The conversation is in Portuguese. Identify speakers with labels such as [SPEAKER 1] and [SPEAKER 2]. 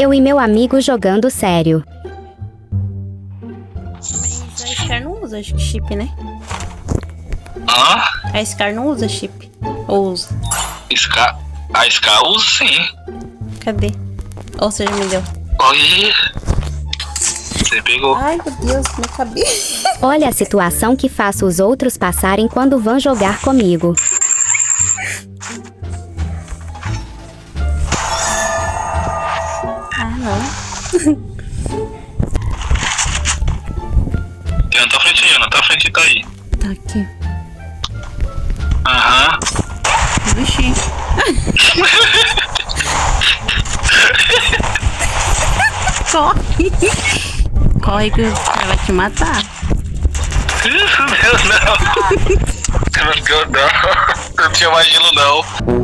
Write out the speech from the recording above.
[SPEAKER 1] Eu e meu amigo jogando sério.
[SPEAKER 2] Mas a Scar não usa chip, né?
[SPEAKER 3] Hã?
[SPEAKER 2] A Scar não usa chip. Ou usa?
[SPEAKER 3] A Scar usa sim.
[SPEAKER 2] Cadê? Ou seja, me deu.
[SPEAKER 3] Oi. Você pegou.
[SPEAKER 2] Ai, meu Deus, minha cabeça.
[SPEAKER 1] Olha a situação que faço os outros passarem quando vão jogar comigo.
[SPEAKER 2] Ah, não.
[SPEAKER 3] Já na tua frente aí, na tua frente tá aí.
[SPEAKER 2] Tá aqui.
[SPEAKER 3] Aham.
[SPEAKER 2] Vixe. Corre. Corre que o cara vai te matar.
[SPEAKER 3] Isso, Deus, não. Não, não tinha mais gelo, não.